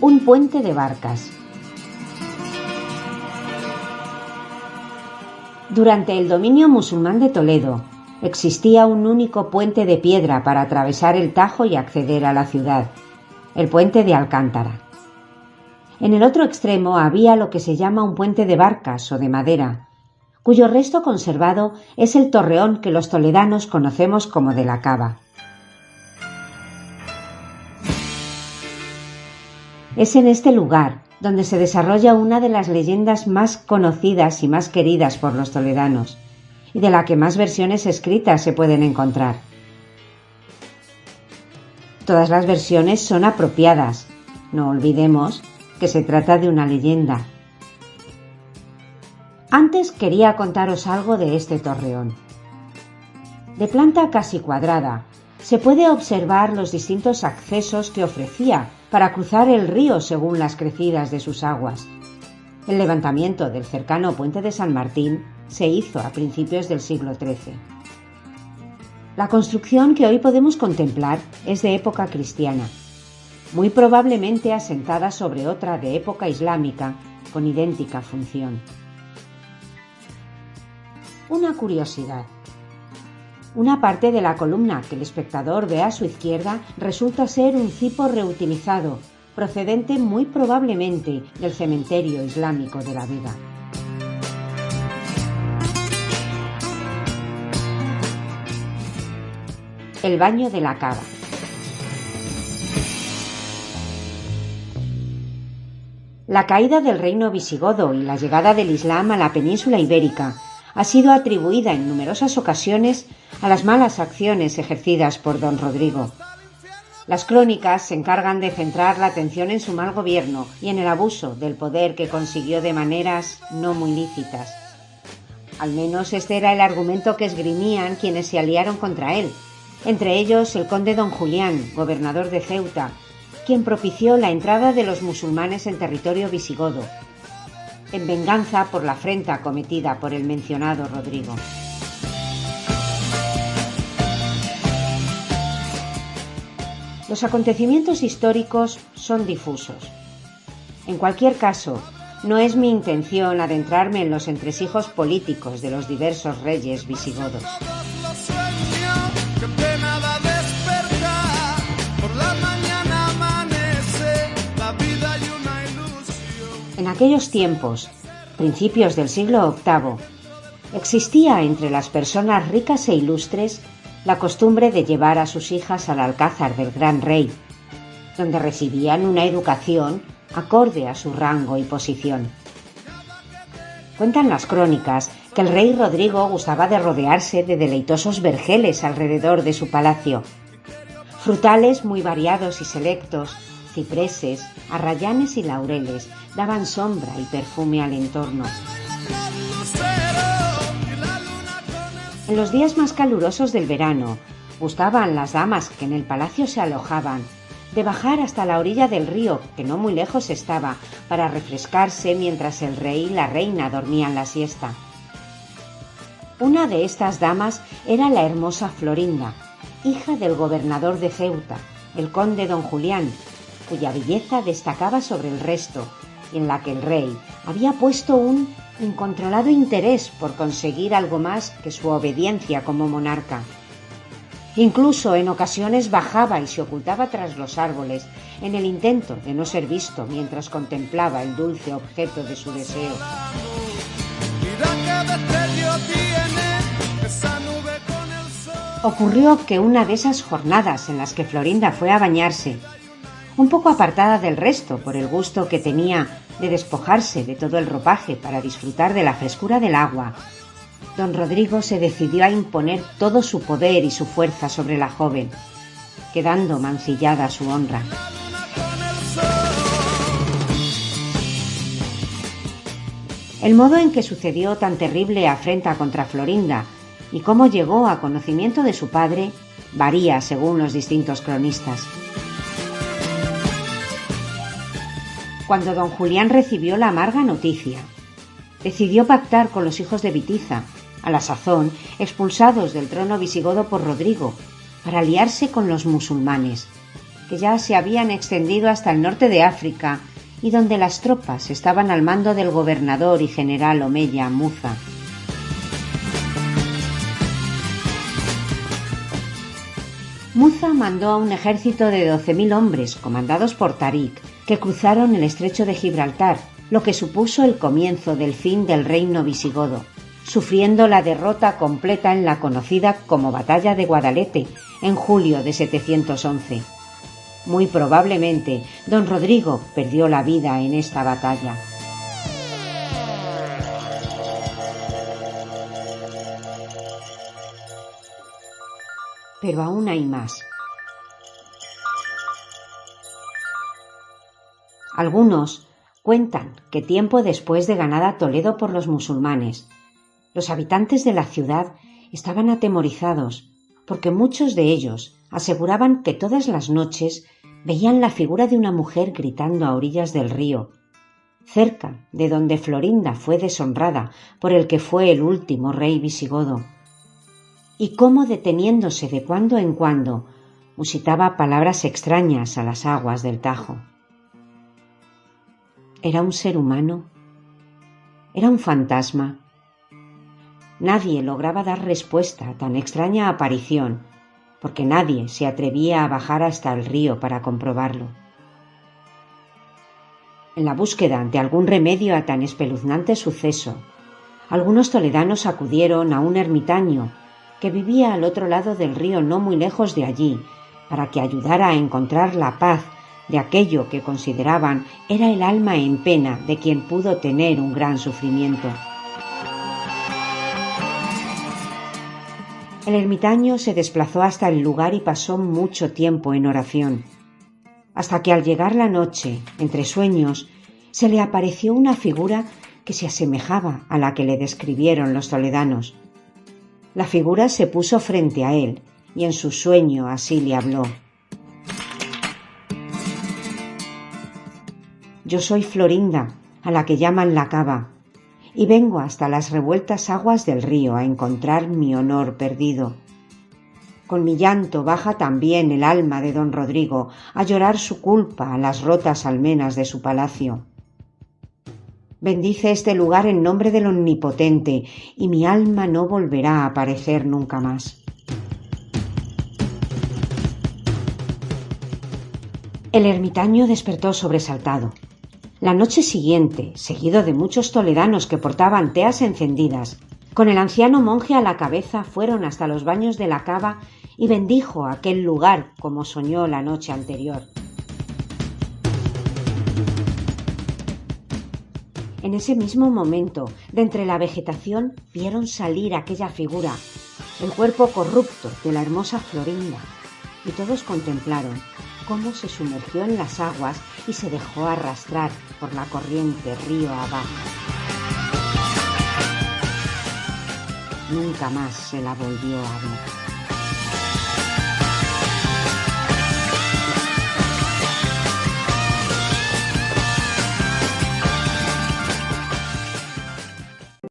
Un puente de barcas. Durante el dominio musulmán de Toledo, existía un único puente de piedra para atravesar el Tajo y acceder a la ciudad, el puente de Alcántara. En el otro extremo había lo que se llama un puente de barcas o de madera, cuyo resto conservado es el torreón que los toledanos conocemos como de la Cava. Es en este lugar donde se desarrolla una de las leyendas más conocidas y más queridas por los toledanos, y de la que más versiones escritas se pueden encontrar. Todas las versiones son apropiadas, no olvidemos que se trata de una leyenda. Antes quería contaros algo de este torreón. De planta casi cuadrada, se puede observar los distintos accesos que ofrecía para cruzar el río según las crecidas de sus aguas. El levantamiento del cercano puente de San Martín se hizo a principios del siglo XIII. La construcción que hoy podemos contemplar es de época cristiana, muy probablemente asentada sobre otra de época islámica con idéntica función. Una curiosidad. Una parte de la columna que el espectador ve a su izquierda resulta ser un cipo reutilizado, procedente muy probablemente del cementerio islámico de la Vega. El baño de la Cava. La caída del reino visigodo y la llegada del Islam a la península ibérica ha sido atribuida en numerosas ocasiones a las malas acciones ejercidas por don Rodrigo. Las crónicas se encargan de centrar la atención en su mal gobierno y en el abuso del poder que consiguió de maneras no muy lícitas. Al menos este era el argumento que esgrimían quienes se aliaron contra él, entre ellos el conde don Julián, gobernador de Ceuta, quien propició la entrada de los musulmanes en territorio visigodo, en venganza por la afrenta cometida por el mencionado Rodrigo. Los acontecimientos históricos son difusos. En cualquier caso, no es mi intención adentrarme en los entresijos políticos de los diversos reyes visigodos. En aquellos tiempos, principios del siglo VIII, existía entre las personas ricas e ilustres la costumbre de llevar a sus hijas al alcázar del gran rey, donde recibían una educación acorde a su rango y posición. Cuentan las crónicas que el rey Rodrigo gustaba de rodearse de deleitosos vergeles alrededor de su palacio, frutales muy variados y selectos, cipreses, arrayanes y laureles daban sombra y perfume al entorno. En los días más calurosos del verano, gustaban las damas que en el palacio se alojaban de bajar hasta la orilla del río, que no muy lejos estaba, para refrescarse mientras el rey y la reina dormían la siesta. Una de estas damas era la hermosa Florinda, hija del gobernador de Ceuta, el conde don Julián, cuya belleza destacaba sobre el resto, y en la que el rey había puesto un incontrolado interés por conseguir algo más que su obediencia como monarca. Incluso en ocasiones bajaba y se ocultaba tras los árboles en el intento de no ser visto mientras contemplaba el dulce objeto de su deseo. Ocurrió que una de esas jornadas en las que Florinda fue a bañarse, un poco apartada del resto por el gusto que tenía de despojarse de todo el ropaje para disfrutar de la frescura del agua, don Rodrigo se decidió a imponer todo su poder y su fuerza sobre la joven, quedando mancillada su honra. El modo en que sucedió tan terrible afrenta contra Florinda y cómo llegó a conocimiento de su padre varía según los distintos cronistas. Cuando don Julián recibió la amarga noticia, decidió pactar con los hijos de Bitiza, a la sazón expulsados del trono visigodo por Rodrigo, para aliarse con los musulmanes, que ya se habían extendido hasta el norte de África y donde las tropas estaban al mando del gobernador y general omeya Muza. Muza mandó a un ejército de 12.000 hombres, comandados por Tarik, que cruzaron el estrecho de Gibraltar, lo que supuso el comienzo del fin del reino visigodo, sufriendo la derrota completa en la conocida como Batalla de Guadalete, en julio de 711. Muy probablemente, don Rodrigo perdió la vida en esta batalla. Pero aún hay más. Algunos cuentan que tiempo después de ganada Toledo por los musulmanes, los habitantes de la ciudad estaban atemorizados porque muchos de ellos aseguraban que todas las noches veían la figura de una mujer gritando a orillas del río, cerca de donde Florinda fue deshonrada por el que fue el último rey visigodo, y cómo deteniéndose de cuando en cuando musitaba palabras extrañas a las aguas del Tajo. ¿Era un ser humano? ¿Era un fantasma? Nadie lograba dar respuesta a tan extraña aparición, porque nadie se atrevía a bajar hasta el río para comprobarlo. En la búsqueda de algún remedio a tan espeluznante suceso, algunos toledanos acudieron a un ermitaño que vivía al otro lado del río no muy lejos de allí, para que ayudara a encontrar la paz de aquello que consideraban era el alma en pena de quien pudo tener un gran sufrimiento. El ermitaño se desplazó hasta el lugar y pasó mucho tiempo en oración, hasta que al llegar la noche, entre sueños, se le apareció una figura que se asemejaba a la que le describieron los toledanos. La figura se puso frente a él y en su sueño así le habló: «Yo soy Florinda, a la que llaman la Cava, y vengo hasta las revueltas aguas del río a encontrar mi honor perdido. Con mi llanto baja también el alma de don Rodrigo a llorar su culpa a las rotas almenas de su palacio. Bendice este lugar en nombre del Omnipotente, y mi alma no volverá a aparecer nunca más». El ermitaño despertó sobresaltado. La noche siguiente, seguido de muchos toledanos que portaban teas encendidas, con el anciano monje a la cabeza fueron hasta los baños de la cava y bendijo aquel lugar como soñó la noche anterior. En ese mismo momento, de entre la vegetación, vieron salir aquella figura, el cuerpo corrupto de la hermosa Florinda, y todos contemplaron cómo se sumergió en las aguas y se dejó arrastrar por la corriente río abajo. Nunca más se la volvió a ver.